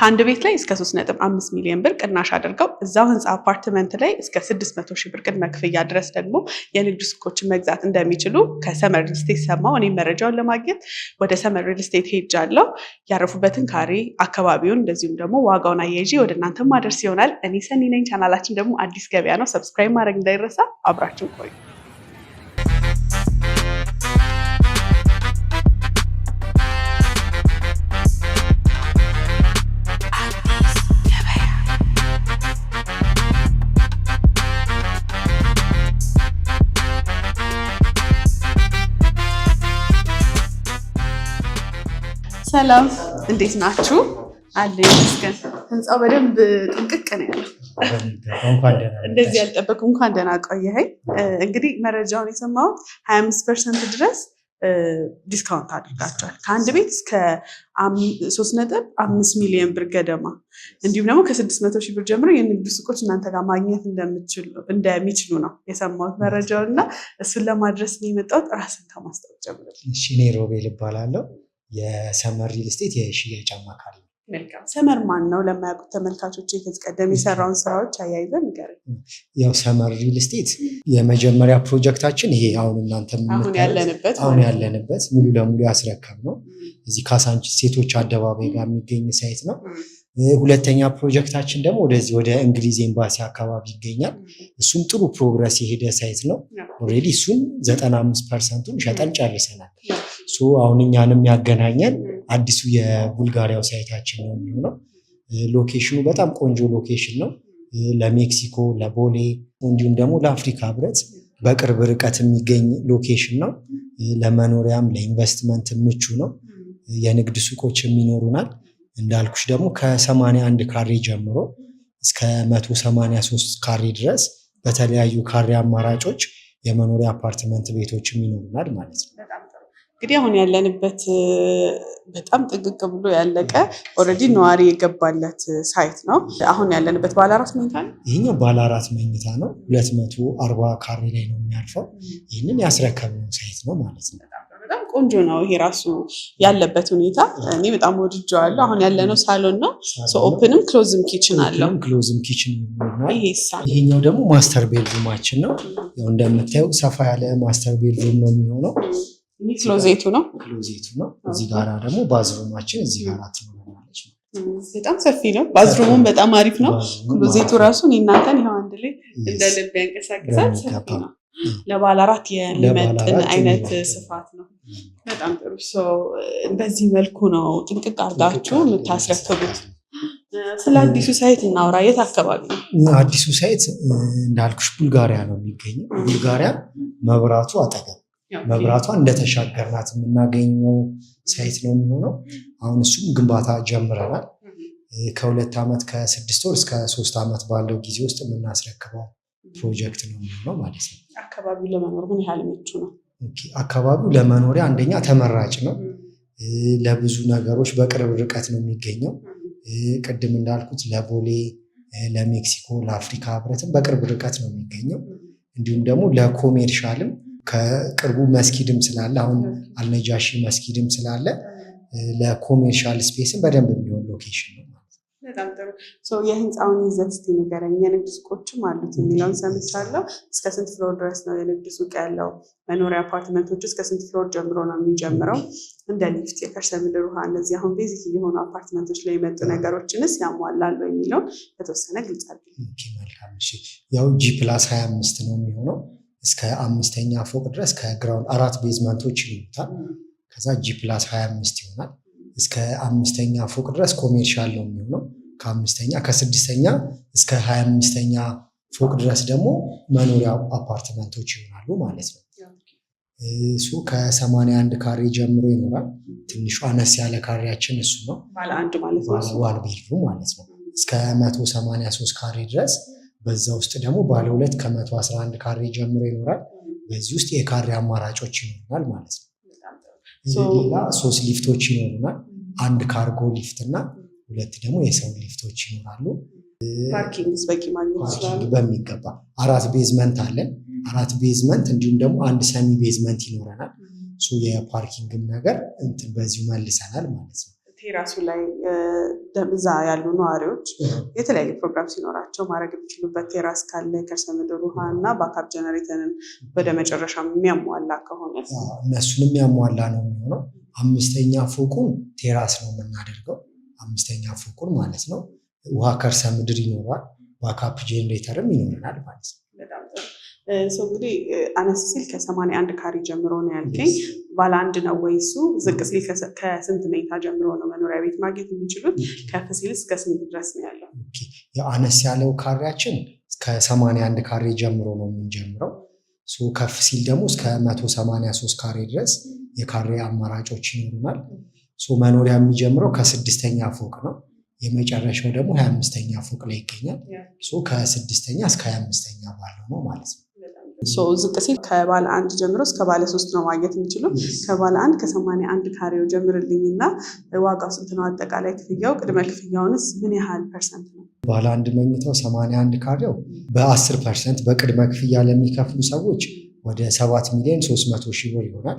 ከአንድ ቤት ላይ እስከ 3.5 ሚሊዮን ብር ቅናሽ አድርገው እዛው ህንፃ አፓርትመንት ላይ እስከ 600 ሺህ ብር ቅድመ ክፍያ ድረስ ደግሞ የንግድ ሱቆችን መግዛት እንደሚችሉ ከሰመር ሪል ስቴት ሰማሁ። እኔም መረጃውን ለማግኘት ወደ ሰመር ሪል ስቴት ሄጃለሁ። ያረፉበትን ካሬ፣ አካባቢውን እንደዚሁም ደግሞ ዋጋውን አያይዤ ወደ እናንተ ማድረስ ይሆናል። እኔ ሰኒ ነኝ። ቻናላችን ደግሞ አዲስ ገበያ ነው። ሰብስክራይብ ማድረግ እንዳይረሳ። አብራችን ቆዩ። ሰላም እንዴት ናችሁ? አለ ይመስገን። ህንፃው በደንብ ጥንቅቅ ነው ያለው። እንደዚህ ያልጠበቅኩ እንኳን ደህና ቆየኸኝ። እንግዲህ መረጃውን የሰማሁት 25% ድረስ ዲስካውንት አድርጋቸዋል። ከአንድ ቤት እስከ 3.5 ሚሊዮን ብር ገደማ እንዲሁም ደግሞ ከ600 ሺህ ብር ጀምሮ የንግድ ሱቆች እናንተ ጋር ማግኘት እንደሚችሉ ነው የሰማሁት መረጃውን እና እሱን ለማድረስ ነው የመጣሁት። ራስን ከማስታወቅ ጀምሮ። እሺ፣ እኔ ሮቤል እባላለሁ። የሰመር ሪል ስቴት የሽያጭ አማካሪ ነው። መልካም። ሰመር ማን ነው? ለማያውቁት ተመልካቾች ከዚህ ቀደም የሰራውን ስራዎች አያይዘን ንገረኝ። ያው ሰመር ሪል ስቴት የመጀመሪያ ፕሮጀክታችን ይሄ አሁን ያለንበት ሙሉ ለሙሉ ያስረከብ ነው። እዚህ ካሳንቺስ ሴቶች አደባባይ ጋር የሚገኝ ሳይት ነው። ሁለተኛ ፕሮጀክታችን ደግሞ ወደዚህ ወደ እንግሊዝ ኤምባሲ አካባቢ ይገኛል። እሱም ጥሩ ፕሮግረስ የሄደ ሳይት ነው። ኦልሬዲ እሱን 95%ን ሸጠን ጨርሰናል። አሁን እኛንም ያገናኘን አዲሱ የቡልጋሪያው ሳይታችን ነው የሚሆነው። ሎኬሽኑ በጣም ቆንጆ ሎኬሽን ነው። ለሜክሲኮ፣ ለቦሌ እንዲሁም ደግሞ ለአፍሪካ ህብረት በቅርብ ርቀት የሚገኝ ሎኬሽን ነው። ለመኖሪያም ለኢንቨስትመንት ምቹ ነው። የንግድ ሱቆች የሚኖሩናል። እንዳልኩሽ ደግሞ ከ81 ካሬ ጀምሮ እስከ 183 ካሬ ድረስ በተለያዩ ካሬ አማራጮች የመኖሪያ አፓርትመንት ቤቶች የሚኖሩናል ማለት ነው። እንግዲህ አሁን ያለንበት በጣም ጥቅቅ ብሎ ያለቀ ኦልሬዲ ነዋሪ የገባለት ሳይት ነው። አሁን ያለንበት ባለ 4 መኝታ ነው። ይሄኛው ባለ 4 መኝታ ነው። 240 ካሬ ላይ ነው የሚያርፈው። ይህንን ያስረከብነው ሳይት ነው ማለት ነው። በጣም ቆንጆ ነው። ይሄ ራሱ ያለበት ሁኔታ እኔ በጣም ወድጄዋለሁ። አሁን ያለነው ሳሎን ነው። ኦፕንም ክሎዝም ኪችን አለው። ክሎዝም ኪችን ይሆናል። ይሄኛው ደግሞ ማስተር ቤድሩማችን ነው። ያው እንደምታየው ሰፋ ያለ ማስተር ቤድሩም ነው የሚሆነው። ክሎዜቱ ነው። እዚህ ጋራ ደግሞ ባዝሩማችን እዚህ ጋራ ትኖራለች። በጣም ሰፊ ነው። ባዝሩሙም በጣም አሪፍ ነው። ክሎዜቱ ራሱ እናንተን ይኸው አንድ ላይ እንደ ልብ ያንቀሳቅሳል። ሰፊ ነው። ለባለ 4 የሚመጥን አይነት ስፋት ነው። በጣም ጥሩ። በዚህ መልኩ ነው ጥንቅቅ አድርጋችሁ የምታስረክቡት። ስለ አዲሱ ሳይት እናውራ። የት አካባቢ ነው አዲሱ ሳይት? እንዳልኩሽ ቡልጋሪያ ነው የሚገኘው። ቡልጋሪያ መብራቱ አጠገብ መብራቷ እንደተሻገርናት የምናገኘው ሳይት ነው የሚሆነው። አሁን እሱም ግንባታ ጀምረናል። ከ2 ዓመት ከ6 ወር እስከ 3 ዓመት ባለው ጊዜ ውስጥ የምናስረክበው ፕሮጀክት ነው የሚሆነው ማለት ነው። አካባቢው ለመኖር ምን ያህል ምቹ ነው? አካባቢው ለመኖሪያ አንደኛ ተመራጭ ነው። ለብዙ ነገሮች በቅርብ ርቀት ነው የሚገኘው። ቅድም እንዳልኩት ለቦሌ፣ ለሜክሲኮ፣ ለአፍሪካ ህብረትም በቅርብ ርቀት ነው የሚገኘው። እንዲሁም ደግሞ ለኮሜርሻልም ከቅርቡ መስጊድም ስላለ አሁን አልነጃሺ መስጊድም ስላለ ለኮሜርሻል ስፔስም በደንብ የሚሆን ሎኬሽን ነው ማለት ነው። በጣም ጥሩ። የህንፃውን ይዘት እስኪ ንገረኝ። የንግድ ሱቆችም አሉት የሚለውን ሰምቻለሁ። እስከ ስንት ፍሎር ድረስ ነው የንግድ ሱቅ ያለው? መኖሪያ አፓርትመንቶች እስከ ስንት ፍሎር ጀምሮ ነው የሚጀምረው? እንደ ሊፍት፣ የከርሰ ምድር ውሃ፣ እነዚህ አሁን ቤዚክ የሆኑ አፓርትመንቶች ላይ የመጡ ነገሮችንስ ያሟላሉ የሚለውን በተወሰነ ግልጽ አድርግ። መልካም። ያው G+25 ነው የሚሆነው። እስከ 5ኛ ፎቅ ድረስ ከግራውንድ 4 ቤዝመንቶች ይኖሩታል። ከዛ G+25 ይሆናል። እስከ 5ኛ ፎቅ ድረስ ኮሜርሻል ነው የሚሆነው። ከ6ኛ እስከ 25ኛ ፎቅ ድረስ ደግሞ መኖሪያ አፓርትመንቶች ይሆናሉ ማለት ነው። እሱ ከ81 ካሬ ጀምሮ ይኖራል። ትንሹ አነስ ያለ ካሬያችን እሱ ነው። ባለ 1 ማለት ነው። ዋን ቤድሩም ማለት ነው። እስከ 183 ካሬ ድረስ። በዛ ውስጥ ደግሞ ባለ 2 ከ111 ካሬ ጀምሮ ይኖራል። በዚህ ውስጥ የካሬ አማራጮች ይኖሩናል ማለት ነው። ሌላ 3 ሊፍቶች ይኖሩናል። 1 ካርጎ ሊፍት እና 2 ደግሞ የሰው ሊፍቶች ይኖራሉ። ፓርኪንግስ በቂ ማግኘት ይችላል በሚገባ። 4 ቤዝመንት አለን። 4 ቤዝመንት እንዲሁም ደግሞ 1 ሰሚ ቤዝመንት ይኖረናል። የፓርኪንግም ነገር በዚሁ መልሰናል ማለት ነው። ቴራሱ ላይ እዛ ያሉ ነዋሪዎች የተለያዩ ፕሮግራም ሲኖራቸው ማድረግ የሚችሉበት ቴራስ ካለ ከርሰ ምድር ውሃ እና ባካፕ ጀነሬተርን ወደ መጨረሻ የሚያሟላ ከሆነ እነሱን የሚያሟላ ነው የሚሆነው። 5ኛ ፎቁን ቴራስ ነው የምናደርገው። 5ኛ ፎቁን ማለት ነው። ውሃ ከርሰ ምድር ይኖራል፣ ባካፕ ጀነሬተርም ይኖረናል ማለት ነው። እንግዲህ አነስ ሲል ከ81 ካሬ ጀምሮ ነው ያልከኝ። ባለ አንድ ነው ወይ እሱ? ዝቅ ሲል ከስንት መኝታ ጀምሮ ነው መኖሪያ ቤት ማግኘት የሚችሉት? ከፍ ሲል እስከ ስንት ድረስ ነው ያለው? አነስ ያለው ካሬያችን ከ81 ካሬ ጀምሮ ነው የምንጀምረው። ከፍ ሲል ደግሞ እስከ 183 ካሬ ድረስ የካሬ አማራጮች ይኖሩናል። መኖሪያ የሚጀምረው ከ6ኛ ፎቅ ነው። የመጨረሻው ደግሞ 25ኛ ፎቅ ላይ ይገኛል። ከ6ኛ እስከ 25ኛ ባለው ነው ማለት ነው። ዝቅ ሲል ከባለ አንድ ጀምሮ እስከ ባለ 3 ነው ማግኘት የሚችሉ። ከባለ አንድ ከ81 ካሬው ጀምርልኝና ዋጋው ስንት ነው? አጠቃላይ ክፍያው፣ ቅድመ ክፍያውንስ ምን ያህል ፐርሰንት ነው? ባለ አንድ መኝታው 81 ካሬው በ10% በቅድመ ክፍያ ለሚከፍሉ ሰዎች ወደ 7,300,000 ብር ይሆናል።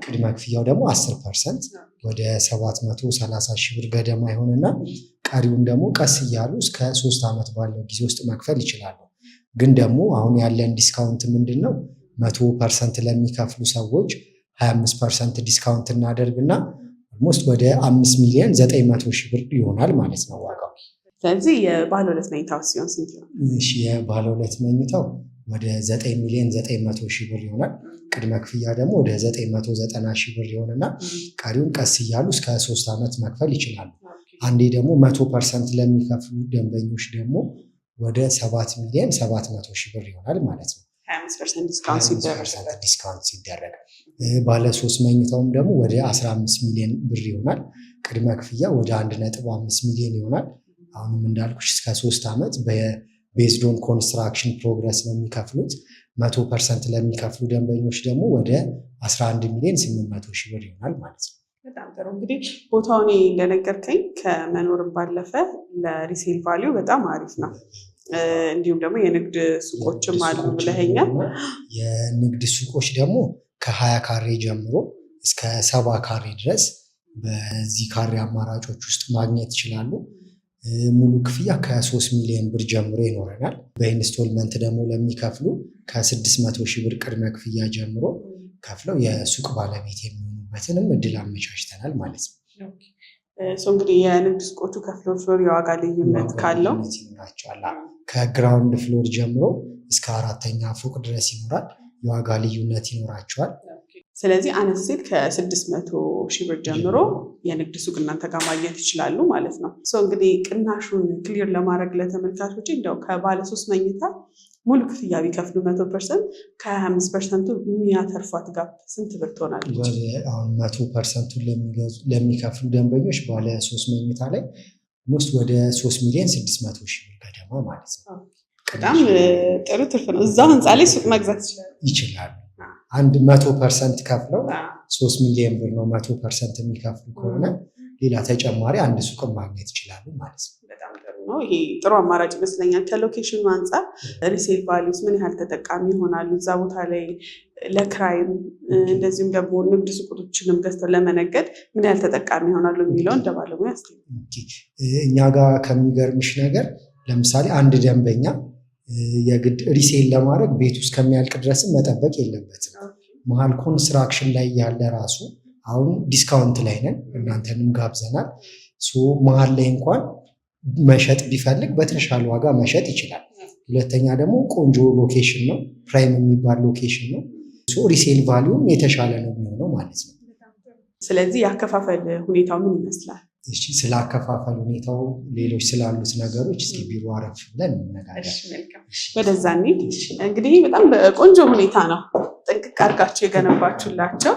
ቅድመ ክፍያው ደግሞ 10% ወደ 730,000 ብር ገደማ ይሆንና ቀሪውን ደግሞ ቀስ እያሉ እስከ 3 ዓመት ባለው ጊዜ ውስጥ መክፈል ይችላሉ። ግን ደግሞ አሁን ያለን ዲስካውንት ምንድን ነው? 100% ለሚከፍሉ ሰዎች 25% ዲስካውንት እናደርግና ኦልሞስት ወደ 5,900,000 ብር ይሆናል ማለት ነው ዋጋው። ስለዚህ የባለ 2 መኝታው ሲሆን ስንት ነው? የባለ 2 መኝታው ወደ 9,900,000 ብር ይሆናል። ቅድመ ክፍያ ደግሞ ወደ 990,000 ብር ይሆንና ቀሪውን ቀስ እያሉ እስከ 3 ዓመት መክፈል ይችላሉ። አንዴ ደግሞ 100% ለሚከፍሉ ደንበኞች ደግሞ ወደ 7,700,000 ብር ይሆናል ማለት ነው። 25% ዲስካውንት ሲደረግ። ባለ 3 መኝታውም ደግሞ ወደ 15 ሚሊዮን ብር ይሆናል። ቅድመ ክፍያ ወደ 1.5 ሚሊዮን ይሆናል። አሁንም እንዳልኩሽ እስከ 3 ዓመት ቤዝድ ኦን ኮንስትራክሽን ፕሮግረስ ነው የሚከፍሉት። 100% ለሚከፍሉ ደንበኞች ደግሞ ወደ 11,800,000 ብር ይሆናል ማለት ነው። በጣም ጥሩ። እንግዲህ ቦታውን እንደነገርከኝ ከመኖርም ባለፈ ለሪሴል ቫሊዩ በጣም አሪፍ ነው። እንዲሁም ደግሞ የንግድ ሱቆችም አሉ ብለኸኛል። የንግድ ሱቆች ደግሞ ከ20 ካሬ ጀምሮ እስከ 70 ካሬ ድረስ በዚህ ካሬ አማራጮች ውስጥ ማግኘት ይችላሉ። ሙሉ ክፍያ ከ3 ሚሊዮን ብር ጀምሮ ይኖረናል። በኢንስቶልመንት ደግሞ ለሚከፍሉ ከ600,000 ብር ቅድመ ክፍያ ጀምሮ ከፍለው የሱቅ ባለቤት የሚሆኑበትንም እድል አመቻችተናል ማለት ነው። እንግዲህ የንግድ ሱቆቹ ከፍሎር ፍሎር የዋጋ ልዩነት ካለው ይኖራቸዋል። ከግራውንድ ፍሎር ጀምሮ እስከ 4ኛ ፎቅ ድረስ ይኖራል። የዋጋ ልዩነት ይኖራቸዋል። ስለዚህ አነስ ሲል ከ600,000 ብር ጀምሮ የንግድ ሱቅ እናንተ ጋር ማግኘት ይችላሉ ማለት ነው። እንግዲህ ቅናሹን ክሊር ለማድረግ ለተመልካቾች እንደው ከባለ 3 መኝታ ሙሉ ክፍያ ቢከፍሉ 100% ከ25% የሚያተርፏት ጋር ስንት ብር ትሆናለች? አሁን 100% ለሚከፍሉ ደንበኞች ባለ 3 መኝታ ላይ ውስጥ ወደ 3,600,000 ብር ገደማ ማለት ነው። በጣም ጥሩ ትርፍ ነው። እዛው ህንፃ ላይ ሱቅ መግዛት ይችላሉ። አንድ 100% ከፍለው 3 ሚሊዮን ብር ነው 100% የሚከፍሉ ከሆነ ሌላ ተጨማሪ አንድ ሱቅ ማግኘት ይችላሉ ማለት ነው። በጣም ጥሩ ነው። ይሄ ጥሩ አማራጭ ይመስለኛል። ከሎኬሽኑ አንጻር ሪሴል ቫሊዩስ ምን ያህል ተጠቃሚ ይሆናሉ እዛ ቦታ ላይ ለክራይም እንደዚሁም ደግሞ ንግድ ሱቆችንም ገዝተው ለመነገድ ምን ያህል ተጠቃሚ ይሆናሉ የሚለው እንደ ባለሙያ እኛ ጋር ከሚገርምሽ ነገር ለምሳሌ አንድ ደንበኛ የግድ ሪሴል ለማድረግ ቤት ውስጥ ከሚያልቅ ድረስም መጠበቅ የለበትም። መሀል ኮንስትራክሽን ላይ ያለ ራሱ አሁን ዲስካውንት ላይ ነን፣ እናንተንም ጋብዘናል። መሀል ላይ እንኳን መሸጥ ቢፈልግ በተሻለ ዋጋ መሸጥ ይችላል። ሁለተኛ ደግሞ ቆንጆ ሎኬሽን ነው፣ ፕራይም የሚባል ሎኬሽን ነው። ሪሴል ቫሊዩም የተሻለ ነው የሚሆነው ማለት ነው። ስለዚህ የአከፋፈል ሁኔታው ምን ይመስላል? እሺ፣ ስለ አከፋፈል ሁኔታው ሌሎች ስላሉት ነገሮች እስኪ ቢሮ አረፍ ብለን እንነጋገር። ወደዛ እንሂድ። እንግዲህ በጣም በቆንጆ ሁኔታ ነው ጥንቅቅ አድርጋችሁ የገነባችሁላቸው።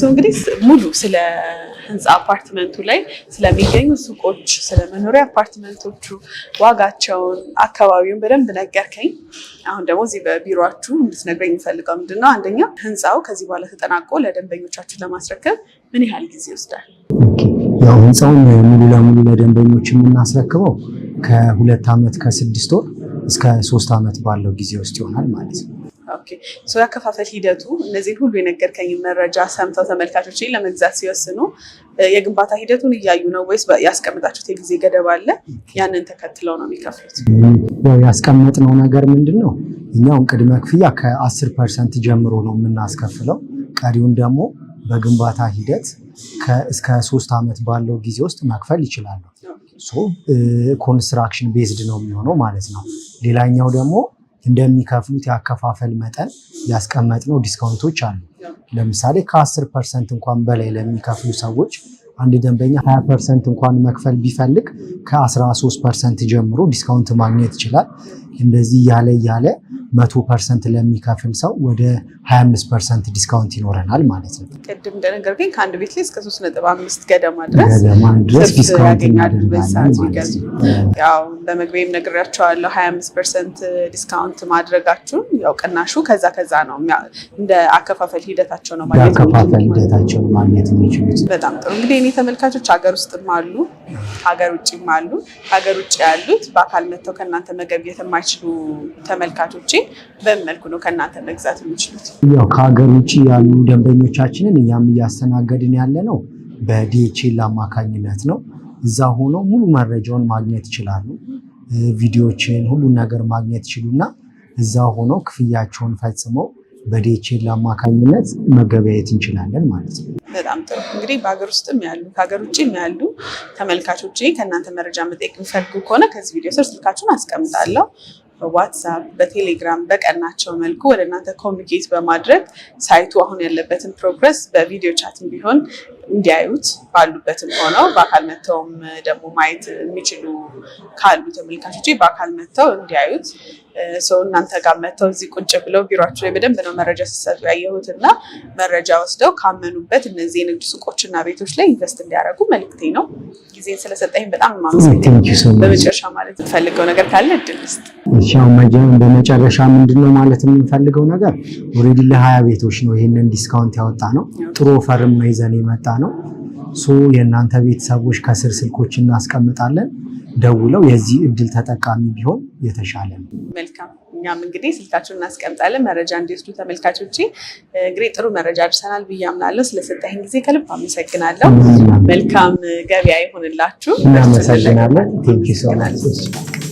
እንግዲህ ሙሉ ስለ ህንፃ አፓርትመንቱ ላይ ስለሚገኙ ሱቆች፣ ስለመኖሪያ አፓርትመንቶቹ ዋጋቸውን፣ አካባቢውን በደንብ ነገርከኝ። አሁን ደግሞ እዚህ በቢሮችሁ እንድትነግረኝ የሚፈልገው ምንድነው? አንደኛ ህንፃው ከዚህ በኋላ ተጠናቆ ለደንበኞቻችሁ ለማስረከብ ምን ያህል ጊዜ ይወስዳል? ያው ህንፃውን ሙሉ ለሙሉ ለደንበኞች የምናስረክበው ከ2 ዓመት ከ6 ወር እስከ 3 ዓመት ባለው ጊዜ ውስጥ ይሆናል ማለት ነው። ያከፋፈል ሂደቱ እነዚህን ሁሉ የነገርከኝ መረጃ ሰምተው ተመልካቾች ለመግዛት ሲወስኑ የግንባታ ሂደቱን እያዩ ነው ወይስ ያስቀምጣችሁት የጊዜ ገደብ አለ? ያንን ተከትለው ነው የሚከፍሉት? ያው ያስቀመጥነው ነገር ምንድን ነው? እኛውን ቅድመ ክፍያ ከ10% ጀምሮ ነው የምናስከፍለው። ቀሪውን ደግሞ በግንባታ ሂደት እስከ 3 ዓመት ባለው ጊዜ ውስጥ መክፈል ይችላሉ። ኮንስትራክሽን ቤዝድ ነው የሚሆነው ማለት ነው። ሌላኛው ደግሞ እንደሚከፍሉት ያከፋፈል መጠን ያስቀመጥነው ዲስካውንቶች አሉ። ለምሳሌ ከ10% እንኳን በላይ ለሚከፍሉ ሰዎች አንድ ደንበኛ 20% እንኳን መክፈል ቢፈልግ ከ13% ጀምሮ ዲስካውንት ማግኘት ይችላል። እንደዚህ እያለ 100% ለሚከፍል ሰው ወደ 25% ዲስካውንት ይኖረናል ማለት ነው። ቅድም እንደነገርከኝ ከአንድ ቤት ላይ እስከ 3.5 ገደማ ድረስ ዲስካውንት እናደርጋለን። ያው በመግቢያም ነግሬያቸዋለሁ 25% ዲስካውንት ማድረጋችሁን። ያው ቅናሹ ከዛ ነው እንደ አከፋፈል ሂደታቸው ነው ማግኘት የሚችሉት። በጣም ጥሩ። እንግዲህ እኔ ተመልካቾች ሀገር ውስጥም አሉ ሀገር ውጭም አሉ። ሀገር ውጭ ያሉት በአካል መጥተው ከእናንተ መገብየት የማይችሉ ተመልካቾቼ በምን መልኩ ነው ከእናንተ መግዛት የሚችሉት? ያው ከሀገር ውጭ ያሉ ደንበኞቻችንን እኛም እያስተናገድን ያለ ነው በዲኤችኤል አማካኝነት ነው። እዛ ሆነው ሙሉ መረጃውን ማግኘት ይችላሉ። ቪዲዮዎችን ሁሉን ነገር ማግኘት ይችሉና እዛ ሆነው ክፍያቸውን ፈጽመው በዲኤችኤል አማካኝነት መገበያየት እንችላለን ማለት ነው። በጣም ጥሩ። እንግዲህ በሀገር ውስጥም ያሉ ከሀገር ውጭም ያሉ ተመልካቾቼ ከእናንተ መረጃ መጠየቅ የሚፈልጉ ከሆነ ከዚህ ቪዲዮ ስር ስልካችሁን አስቀምጣለሁ። በዋትሳፕ በቴሌግራም በቀናቸው መልኩ ወደ እናንተ ኮሚኒኬት በማድረግ ሳይቱ አሁን ያለበትን ፕሮግረስ በቪዲዮ ቻትም ቢሆን እንዲያዩት ባሉበትም ሆነው በአካል መጥተውም ደግሞ ማየት የሚችሉ ካሉ ተመልካቾች በአካል መጥተው እንዲያዩት ሰው እናንተ ጋር መጥተው እዚህ ቁጭ ብለው ቢሮአችሁ ላይ በደንብ ነው መረጃ ሲሰጡ ያየሁት እና መረጃ ወስደው ካመኑበት እነዚህ የንግድ ሱቆችና ቤቶች ላይ ኢንቨስት እንዲያደርጉ መልክቴ ነው። ጊዜን ስለሰጠኝ በጣም ማመሰግናለሁ። በመጨረሻ ማለት የምፈልገው ነገር ካለ እድል ስጥ። በመጨረሻ ምንድነው ማለት የምንፈልገው ነገር ኦልሬዲ ለ20 ቤቶች ነው ይሄንን ዲስካውንት ያወጣ ነው። ጥሩ ኦፈርም ነው ይዘን የመጣ ነው። የእናንተ ቤተሰቦች ከስር ስልኮች እናስቀምጣለን። ደውለው የዚህ እድል ተጠቃሚ ቢሆን የተሻለ ነው። መልካም። እኛም እንግዲህ ስልካችሁን እናስቀምጣለን መረጃ እንዲወስዱ ተመልካቾቼ። እንግዲህ ጥሩ መረጃ አድርሰናል ብዬ አምናለሁ። ስለሰጠኝ ጊዜ ከልብ አመሰግናለሁ። መልካም ገበያ ይሁንላችሁ። እናመሰግናለን። ቴንኪው ሶ ማች።